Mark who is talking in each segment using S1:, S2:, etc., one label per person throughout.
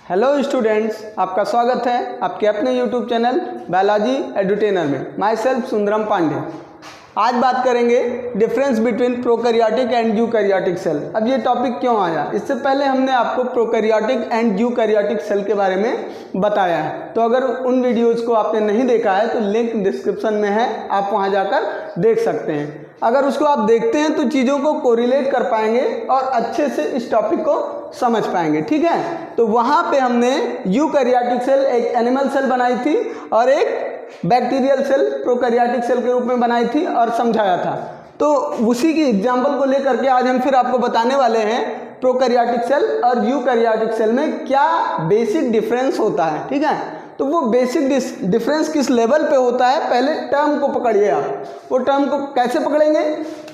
S1: Hello students, आपका स्वागत है आपके अपने यूट्यूब चैनल बायोलॉजी एडुटेनर में। Myself Sundaram Pandey. आज बात करेंगे difference between prokaryotic and eukaryotic cell. अब ये टॉपिक क्यों आया, इससे पहले हमने आपको प्रोकैरियोटिक एंड यूकैरियोटिक सेल के बारे में बताया है। तो अगर उन वीडियोज़ को आपने नहीं देखा है तो लिंक डिस्क्रिप्शन में है, आप वहाँ जाकर देख सकते हैं। अगर उसको आप देखते हैं तो चीज़ों को कोरिलेट कर पाएंगे और अच्छे से इस टॉपिक को समझ पाएंगे। ठीक है, तो वहाँ पे हमने यूकैरियोटिक सेल एक एनिमल सेल बनाई थी और एक बैक्टीरियल सेल प्रोकैरियोटिक सेल के रूप में बनाई थी और समझाया था। तो उसी की एग्जांपल को लेकर के आज हम फिर आपको बताने वाले हैं प्रोकैरियोटिक सेल और यूकैरियोटिक सेल में क्या बेसिक डिफरेंस होता है। ठीक है, तो वो बेसिक डिफरेंस किस लेवल पे होता है, पहले टर्म को पकड़िए आप। वो टर्म को कैसे पकड़ेंगे,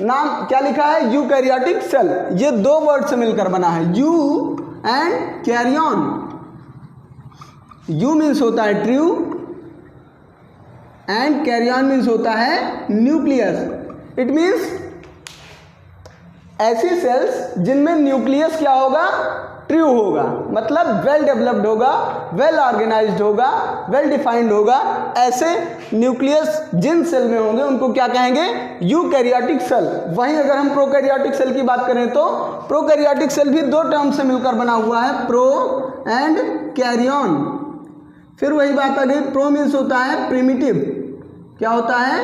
S1: नाम क्या लिखा है, यूकैरियोटिक सेल। ये दो वर्ड से मिलकर बना है, eu and karyon. Eu means होता है ट्रू एंड कैरियन मीन्स होता है न्यूक्लियस। इट मीन्स ऐसी सेल्स जिनमें न्यूक्लियस क्या होगा, ट्रू होगा, मतलब वेल डेवलप्ड होगा, वेल ऑर्गेनाइज्ड होगा, वेल डिफाइंड होगा। ऐसे न्यूक्लियस जिन सेल में होंगे उनको क्या कहेंगे, यूकैरियोटिक सेल। वहीं अगर हम प्रोकैरियोटिक सेल की बात करें तो प्रोकैरियोटिक सेल भी दो टर्म से मिलकर बना हुआ है, प्रो एंड कैरियन। फिर वही बात आ गई, प्रो मीन्स होता है प्रिमिटिव, क्या होता है,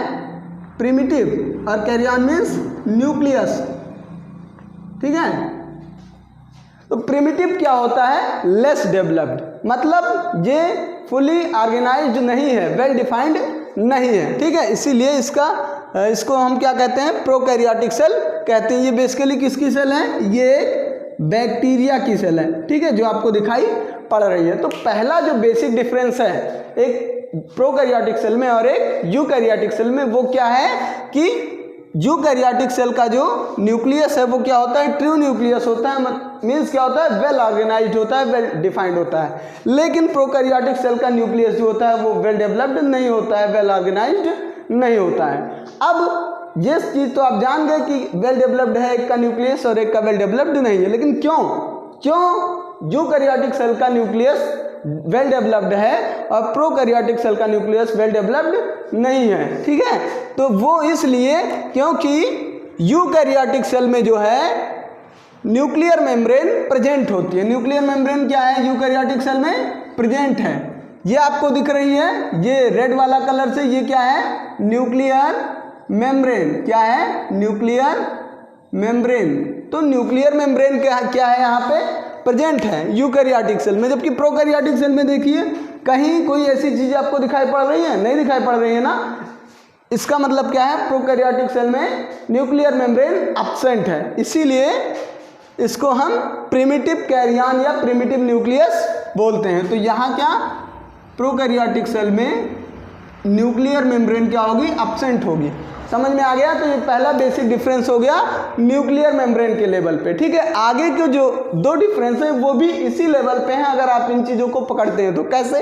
S1: प्रिमिटिव, और कैरियन मीन्स न्यूक्लियस। ठीक है, तो प्रिमिटिव क्या होता है, लेस डेवलप्ड, मतलब ये फुली ऑर्गेनाइज्ड नहीं है, वेल डिफाइंड नहीं है। ठीक है, इसीलिए इसको हम क्या कहते हैं, प्रोकैरियोटिक सेल कहते हैं। ये बेसिकली किसकी सेल है, ये बैक्टीरिया की सेल है। ठीक है, जो आपको दिखाई पड़ रही है। तो पहला जो बेसिक डिफरेंस है एक प्रोकैरियोटिक सेल में और एक यूकैरियोटिक सेल में, वो क्या है कि यूकैरियोटिक सेल का जो न्यूक्लियस है वो क्या होता है, ट्रू न्यूक्लियस होता है, मीन्स क्या होता है, वेल ऑर्गेनाइज्ड होता है, वेल डिफाइंड होता है। लेकिन प्रोकैरियोटिक सेल का न्यूक्लियस जो होता है वो वेल डेवलप्ड नहीं होता है, वेल ऑर्गेनाइज्ड नहीं होता है। अब ये चीज़ तो आप जान गए कि वेल डेवलप्ड है एक का न्यूक्लियस और एक का वेल डेवलप्ड नहीं है। लेकिन क्यों यूकैरियोटिक सेल का न्यूक्लियस वेल डेवलप्ड है और प्रोकैरियोटिक सेल का न्यूक्लियस वेल डेवलप्ड नहीं है। ठीक है, तो वो इसलिए क्योंकि यूकैरियोटिक सेल में जो है न्यूक्लियर मेम्ब्रेन प्रेजेंट होती है। न्यूक्लियर मेम्ब्रेन क्या है, यूकैरियोटिक सेल में प्रेजेंट है। ये आपको दिख रही है, ये रेड वाला कलर से, ये क्या है, न्यूक्लियर मेम्ब्रेन। क्या है, न्यूक्लियर मेम्ब्रेन। तो न्यूक्लियर मेम्ब्रेन क्या है, यहाँ पे प्रेजेंट है यूकैरियोटिक सेल में। जबकि प्रोकैरियोटिक सेल में देखिए कहीं कोई ऐसी चीज़ आपको दिखाई पड़ रही है, नहीं दिखाई पड़ रही है ना। इसका मतलब क्या है, प्रोकैरियोटिक सेल में न्यूक्लियर मेम्ब्रेन एब्सेंट है, इसीलिए इसको हम प्रिमिटिव कैरियन या प्रिमिटिव न्यूक्लियस बोलते हैं। तो यहाँ क्या, प्रोकैरियोटिक सेल में न्यूक्लियर मेम्ब्रेन क्या होगी, एब्सेंट होगी। समझ में आ गया। तो ये पहला बेसिक डिफरेंस हो गया न्यूक्लियर मेम्ब्रेन के लेवल पे। ठीक है, आगे के जो दो डिफरेंस है वो भी इसी लेवल पे हैं अगर आप इन चीज़ों को पकड़ते हैं तो। कैसे,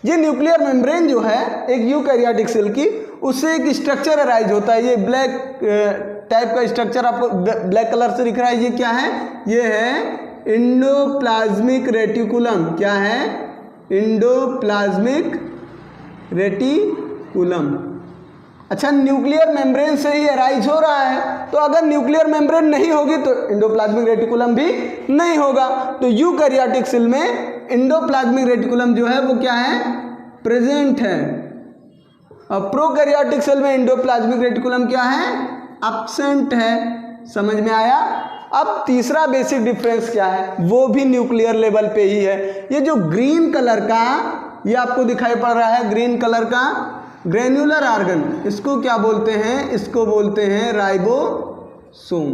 S1: ये न्यूक्लियर मेम्ब्रेन जो है एक यूकैरियोटिक सेल की, उससे एक स्ट्रक्चर अराइज होता है। ये ब्लैक टाइप का स्ट्रक्चर आपको ब्लैक कलर से दिख रहा है, ये क्या है, ये है एंडोप्लाज्मिक रेटिकुलम। क्या है, एंडोप्लाज्मिक रेटिकुलम। अच्छा, न्यूक्लियर मेम्ब्रेन से ही अराइज हो रहा है, तो अगर न्यूक्लियर मेम्ब्रेन नहीं होगी तो एंडोप्लाज्मिक रेटिकुलम भी नहीं होगा। तो यूकैरियोटिक सेल में एंडोप्लाज्मिक रेटिकुलम जो है वो क्या है, प्रेजेंट है, और प्रोकैरियोटिक सेल में एंडोप्लाज्मिक रेटिकुलम क्या है, एब्सेंट है। समझ में आया। अब तीसरा बेसिक डिफरेंस क्या है, वो भी न्यूक्लियर लेवल पे ही है। ये जो ग्रीन कलर का ये आपको दिखाई पड़ रहा है, ग्रीन कलर का ग्रेन्युलर ऑर्गन, इसको क्या बोलते हैं, इसको बोलते हैं राइबोसोम।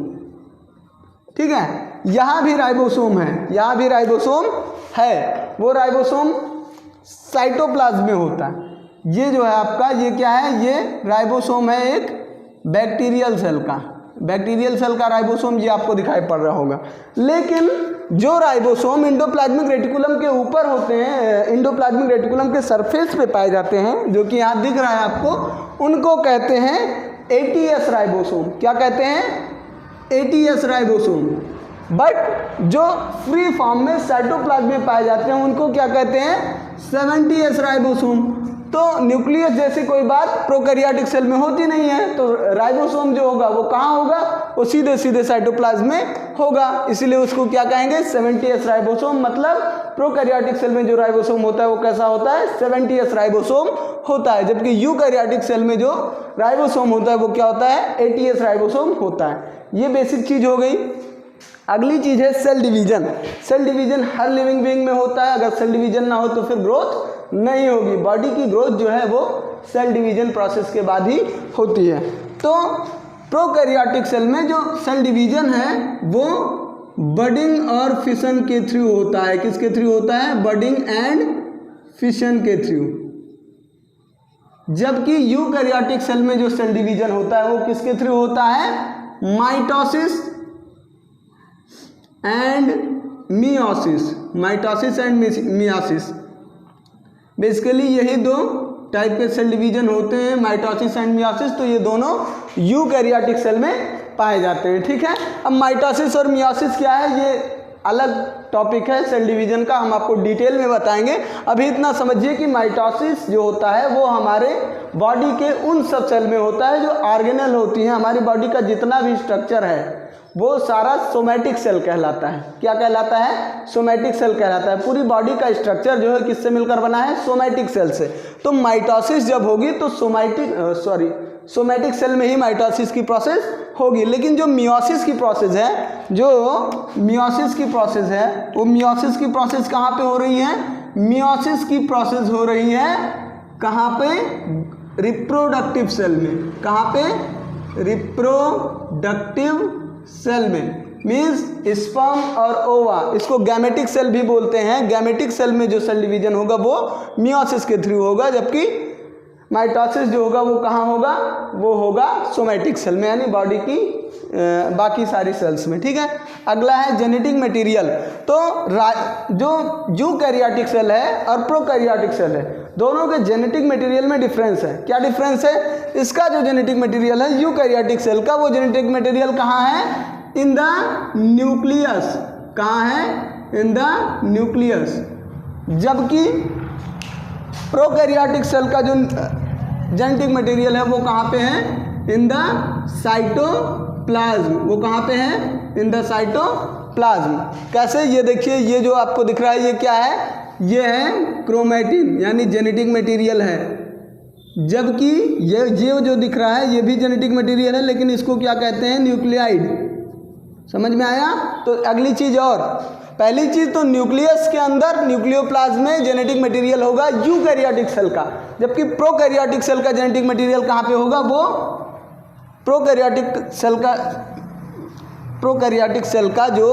S1: ठीक है, यहाँ भी राइबोसोम है, यहाँ भी राइबोसोम है। वो राइबोसोम साइटोप्लाज्म में होता है। ये जो है आपका, ये क्या है, ये राइबोसोम है एक बैक्टीरियल सेल का। बैक्टीरियल सेल का राइबोसोम ये आपको दिखाई पड़ रहा होगा। लेकिन जो राइबोसोम एंडोप्लाज्मिक रेटिकुलम के ऊपर होते हैं, एंडोप्लाज्मिक रेटिकुलम के सरफेस पे पाए जाते हैं, जो कि यहाँ दिख रहा है आपको, उनको कहते हैं एटीएस राइबोसोम। क्या कहते हैं, एटीएस राइबोसोम। बट जो फ्री फॉर्म में साइटोप्लाज्म में पाए जाते हैं उनको क्या कहते हैं, 70s राइबोसोम। तो न्यूक्लियस जैसी कोई बात प्रोकैरियोटिक सेल में होती नहीं है, तो राइबोसोम जो होगा वो कहाँ होगा, वो सीधे सीधे साइटोप्लाज्म में होगा, इसीलिए उसको क्या कहेंगे, 70s राइबोसोम। मतलब प्रोकैरियोटिक सेल में जो राइबोसोम होता है वो कैसा होता है, 70s राइबोसोम होता है, जबकि यूकैरियोटिक सेल में जो राइबोसोम होता है वो क्या होता है, 80s राइबोसोम होता है। ये बेसिक चीज हो गई। अगली चीज है सेल डिवीजन। सेल डिवीजन हर लिविंग बीइंग में होता है, अगर सेल डिवीजन ना हो तो फिर ग्रोथ नहीं होगी। बॉडी की ग्रोथ जो है वो सेल डिवीजन प्रोसेस के बाद ही होती है। तो प्रोकैरियोटिक सेल में जो सेल डिवीजन है वो बडिंग और फिशन के थ्रू होता है। किसके थ्रू होता है, बडिंग एंड फिशन के थ्रू। जबकि यूकैरियोटिक सेल में जो सेल डिवीजन होता है वो किसके थ्रू होता है, mitosis and meiosis. Mitosis and meiosis, basically यही दो टाइप के सेल डिवीजन होते हैं, माइटोसिस एंड मियोसिस। तो ये दोनों यूकैरियोटिक सेल में पाए जाते हैं। ठीक है, अब माइटोसिस और मियोसिस क्या है ये अलग टॉपिक है सेल डिवीजन का, हम आपको डिटेल में बताएंगे। अभी इतना समझिए कि माइटोसिस जो होता है वो हमारे बॉडी के उन सब सेल में होता है जो ऑर्गेनल होती हैं। हमारी बॉडी का जितना भी स्ट्रक्चर है वो सारा सोमैटिक सेल कहलाता है। क्या कहलाता है, सोमैटिक सेल कहलाता है। पूरी बॉडी का स्ट्रक्चर जो है किससे मिलकर बना है, सोमैटिक सेल से। तो माइटोसिस जब होगी तो सोमैटिक सेल में ही माइटोसिस की प्रोसेस होगी। लेकिन जो मियोसिस की प्रोसेस है, वो मियोसिस की प्रोसेस कहाँ पे हो रही है, मियोसिस की प्रोसेस हो रही है कहाँ पे, रिप्रोडक्टिव सेल में। कहाँ पे, रिप्रोडक्टिव सेल में, मीन्स स्पर्म और ओवा, इसको गैमेटिक सेल भी बोलते हैं। गैमेटिक सेल में जो सेल डिवीजन होगा वो मियोसिस के थ्रू होगा, जबकि माइटोसिस जो होगा वो कहाँ होगा, वो होगा सोमैटिक सेल में, यानी बॉडी की बाकी सारी सेल्स में। ठीक है, अगला है जेनेटिक मटेरियल। तो जो यूकैरियोटिक सेल है और प्रोकैरियोटिक सेल है, दोनों के जेनेटिक मटेरियल में डिफरेंस है। क्या डिफरेंस है, इसका जो जेनेटिक मटेरियल है यूकैरियोटिक सेल का, वो जेनेटिक मटेरियल कहाँ है, इन द न्यूक्लियस। कहाँ है, इन द न्यूक्लियस। जबकि प्रोकैरियोटिक सेल का जो जेनेटिक मटेरियल है वो कहाँ पे है, इन द साइटोप्लाज्म। वो कहाँ पे है, इन द साइटोप्लाज्म। कैसे, ये देखिए, ये जो आपको दिख रहा है ये क्या है, ये है क्रोमैटिन, यानी जेनेटिक मटेरियल है। जबकि ये जो दिख रहा है ये भी जेनेटिक मटेरियल है, लेकिन इसको क्या कहते हैं, न्यूक्लियाइड। समझ में आया। तो अगली चीज, और पहली चीज तो न्यूक्लियस के अंदर न्यूक्लियोप्लाज्म में जेनेटिक मटेरियल होगा यूकैरियोटिक सेल का, जबकि प्रोकैरियोटिक सेल का जेनेटिक मटेरियल कहाँ पे होगा, वो प्रोकैरियोटिक सेल का जो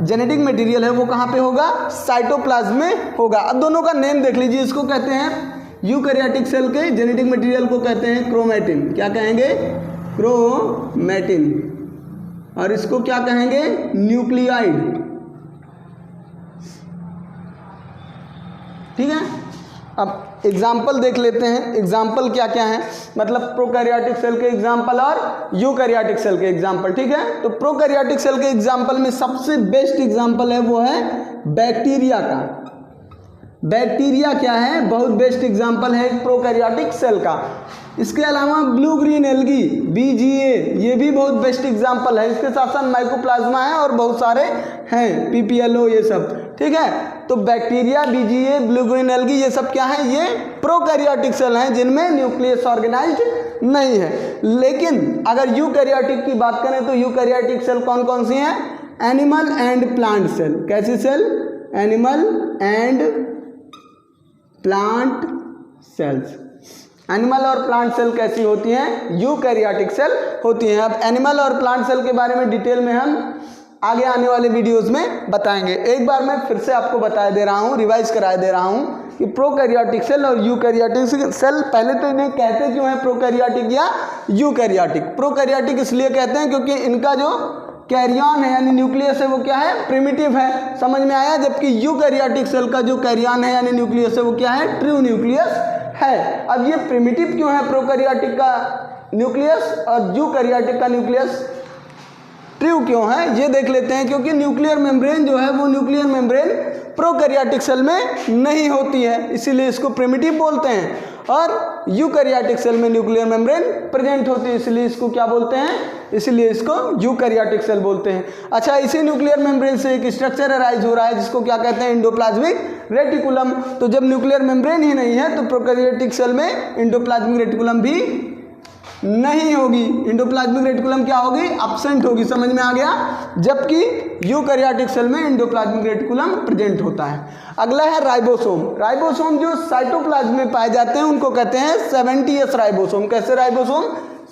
S1: जेनेटिक मटेरियल है वो कहाँ पे होगा, साइटोप्लाज्म में होगा। अब दोनों का नेम देख लीजिए, इसको कहते हैं यूकैरियोटिक सेल के जेनेटिक मटेरियल को कहते हैं क्रोमैटिन। क्या कहेंगे, क्रोमैटिन। और इसको क्या कहेंगे, न्यूक्लियाइड। ठीक है, अब एग्जाम्पल देख लेते हैं। एग्जाम्पल क्या क्या है, मतलब प्रोकैरियोटिक सेल के एग्जाम्पल और यूकैरियोटिक सेल के एग्जाम्पल। ठीक है, तो प्रोकैरियोटिक सेल के एग्जाम्पल में सबसे बेस्ट एग्जाम्पल है वो है बैक्टीरिया का। बैक्टीरिया क्या है, बहुत बेस्ट एग्जाम्पल है प्रोकैरियोटिक सेल का। इसके अलावा ब्लू ग्रीन एल्गी, BGA, ये भी बहुत बेस्ट एग्जाम्पल है। इसके साथ साथ माइकोप्लाज्मा है और बहुत सारे हैं, PPLO, ये सब। ठीक है, तो bacteria, BGA, blue green algae, ये सब क्या है, ये प्रोकैरियोटिक सेल हैं जिनमें न्यूक्लियस ऑर्गेनाइज्ड नहीं है। लेकिन अगर यूकैरियोटिक की बात करें तो यूकैरियोटिक सेल कौन कौन सी हैं, एनिमल एंड प्लांट सेल। कैसी cell, animal and plant cells. Animal और प्लांट सेल कैसी होती हैं, यूकैरियोटिक सेल होती हैं। अब एनिमल और प्लांट सेल के बारे में डिटेल में हम आगे आने वाले वीडियोस में बताएंगे। एक बार मैं फिर से आपको बता दे रहा हूँ, रिवाइज करा दे रहा हूँ कि प्रोकैरियोटिक सेल और यूकैरियोटिक सेल, पहले तो इन्हें कहते क्यों हैं प्रोकैरियोटिक या यूकैरियोटिक। प्रोकैरियोटिक इसलिए कहते हैं क्योंकि इनका जो कैरियन है यानी न्यूक्लियस है वो क्या है, प्रिमिटिव है। समझ में आया। जबकि यूकैरियोटिक सेल का जो कैरियन है यानी न्यूक्लियस है वो क्या है, ट्रू न्यूक्लियस है। अब ये प्रिमिटिव क्यों है प्रोकैरियोटिक का न्यूक्लियस और यूकैरियोटिक का न्यूक्लियस, ट्रू क्यों है ये देख लेते हैं, क्योंकि न्यूक्लियर मेम्ब्रेन जो है वो न्यूक्लियर मेम्ब्रेन प्रोकैरियोटिक सेल में नहीं होती है, इसीलिए इसको प्रिमिटिव बोलते हैं। और यूकैरियोटिक सेल में न्यूक्लियर मेम्ब्रेन प्रेजेंट होती है, इसलिए इसको क्या बोलते हैं, इसलिए इसको यूकैरियोटिक सेल बोलते हैं। अच्छा, इसी न्यूक्लियर मेम्ब्रेन से एक स्ट्रक्चर अराइज हो रहा है जिसको क्या कहते हैं, एंडोप्लाज्मिक रेटिकुलम। तो जब न्यूक्लियर मेम्ब्रेन ही नहीं है तो प्रोकैरियोटिक सेल में एंडोप्लाज्मिक रेटिकुलम भी नहीं होगी। एंडोप्लाज्मिक रेटिकुलम क्या होगी, एब्सेंट होगी, समझ में आ गया। जबकि यूकैरियोटिक सेल में एंडोप्लाज्मिक रेटिकुलम प्रेजेंट होता है। अगला है राइबोसोम। राइबोसोम जो साइटोप्लाज्म में पाए जाते हैं उनको कहते हैं 70S राइबोसोम। कैसे राइबोसोम,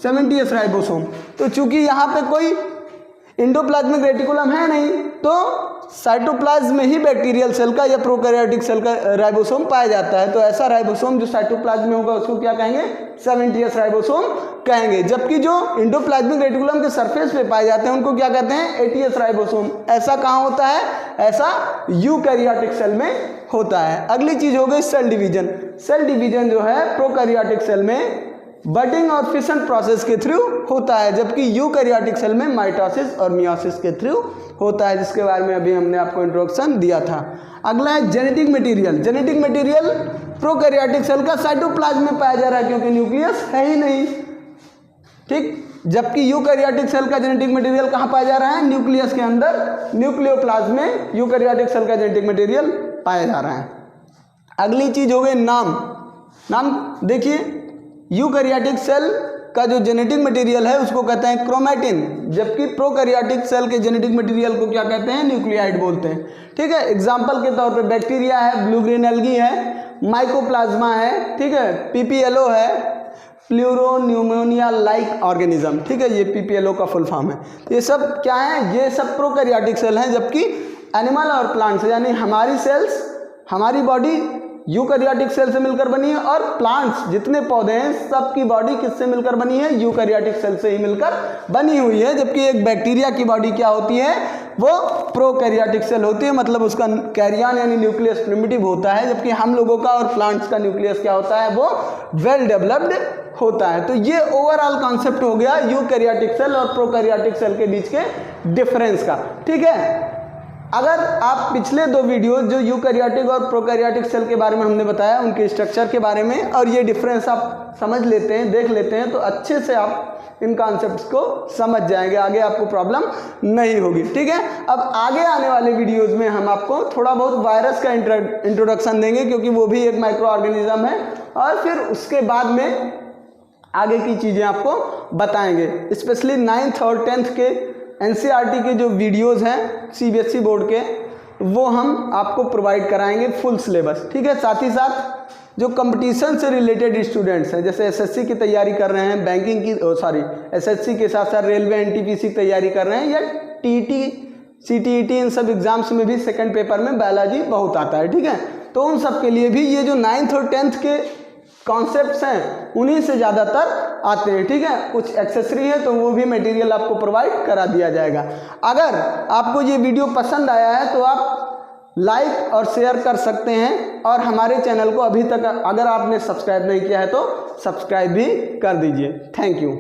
S1: 70S राइबोसोम। तो चूंकि यहाँ पे कोई एंडोप्लाज्मिक रेटिकुलम है नहीं तो साइटोप्लाज्म में ही बैक्टीरियल सेल का या प्रोकैरियोटिक सेल का राइबोसोम पाया जाता है। तो ऐसा राइबोसोम जो साइटोप्लाज्म में होगा उसको क्या कहेंगे, 70S राइबोसोम कहेंगे। जबकि जो एंडोप्लाज्मिक रेटिकुलम के सरफेस पे पाए जाते हैं उनको क्या कहते हैं, 80S राइबोसोम। ऐसा कहाँ होता है, ऐसा यूकैरियोटिक सेल में होता है। अगली चीज हो गई सेल डिवीजन। सेल डिवीजन जो है प्रोकैरियोटिक सेल में बडिंग और फिशन प्रोसेस के थ्रू होता है, जबकि यूकैरियोटिक सेल में माइटोसिस और मियोसिस के थ्रू होता है, जिसके बारे में अभी हमने आपको इंट्रोडक्शन दिया था। अगला है genetic material. Genetic material prokaryotic cell का साइटोप्लाज्म में पाया जा रहा है क्योंकि न्यूक्लियस है ही नहीं, ठीक। जबकि यूकैरियोटिक सेल का जेनेटिक मटेरियल कहाँ पाया जा रहा है, न्यूक्लियस के अंदर, न्यूक्लियोप्लाज्म में यूकैरियोटिक सेल का जेनेटिक मटेरियल पाया जा रहा है। अगली चीज हो गई नाम। नाम देखिए, यूकैरियोटिक सेल का जो जेनेटिक मटेरियल है उसको कहते हैं क्रोमैटिन, जबकि प्रोकैरियोटिक सेल के जेनेटिक मटेरियल को क्या कहते हैं, न्यूक्लियाइड बोलते हैं, ठीक है। एग्जांपल के तौर पे बैक्टीरिया है, ब्लू ग्रीन एल्गी है, माइकोप्लाज्मा है, ठीक है, पीपीएलओ है, प्लूरोन्यूमोनिया लाइक ऑर्गेनिज्म, ठीक है, ये पीपीएलओ का फुल फॉर्म है। ये सब क्या है, ये सब प्रोकैरियोटिक सेल हैं। जबकि एनिमल और प्लांट्स यानी हमारी सेल्स, हमारी बॉडी यूकैरियोटिक सेल से मिलकर बनी है, और प्लांट्स जितने पौधे हैं सबकी बॉडी किससे मिलकर बनी है, यूकैरियोटिक सेल से ही मिलकर बनी हुई है। जबकि एक बैक्टीरिया की बॉडी क्या होती है, वो प्रोकैरियोटिक सेल होती है, मतलब उसका कैरियन यानी न्यूक्लियस प्रिमिटिव होता है। जबकि हम लोगों का और प्लांट्स का न्यूक्लियस क्या होता है, वो वेल डेवलप्ड होता है। तो ये ओवरऑल कॉन्सेप्ट हो गया यूकैरियोटिक सेल और प्रोकैरियोटिक सेल के बीच के डिफरेंस का, ठीक है। अगर आप पिछले दो वीडियो जो यूकैरियोटिक और प्रोकैरियोटिक सेल के बारे में हमने बताया, उनके स्ट्रक्चर के बारे में, और ये डिफरेंस आप समझ लेते हैं, देख लेते हैं, तो अच्छे से आप इन कॉन्सेप्ट्स को समझ जाएंगे, आगे आपको प्रॉब्लम नहीं होगी, ठीक है। अब आगे आने वाले वीडियोस में हम आपको थोड़ा बहुत वायरस का इंट्रोडक्शन देंगे, क्योंकि वो भी एक माइक्रो ऑर्गेनिज्म है, और फिर उसके बाद में आगे की चीज़ें आपको बताएंगे। स्पेशली 9th और 10th के एनसीईआरटी के जो वीडियोस हैं सीबीएसई बोर्ड के, वो हम आपको प्रोवाइड कराएंगे फुल सिलेबस, ठीक है। साथ ही साथ जो कंपटीशन से रिलेटेड स्टूडेंट्स हैं, जैसे एसएससी की तैयारी कर रहे हैं, बैंकिंग की एसएससी के साथ साथ रेलवे एनटीपीसी की तैयारी कर रहे हैं, या टीटी सीटीईटी, इन सब एग्जाम्स में भी सेकंड पेपर में बायोलॉजी बहुत आता है, ठीक है। तो उन सब के लिए भी ये जो 9th और 10th के कॉन्सेप्ट्स हैं उन्हीं से ज़्यादातर आते हैं, ठीक है। कुछ एक्सेसरी है तो वो भी मटेरियल आपको प्रोवाइड करा दिया जाएगा। अगर आपको ये वीडियो पसंद आया है तो आप लाइक और शेयर कर सकते हैं, और हमारे चैनल को अभी तक अगर आपने सब्सक्राइब नहीं किया है तो सब्सक्राइब भी कर दीजिए। Thank you.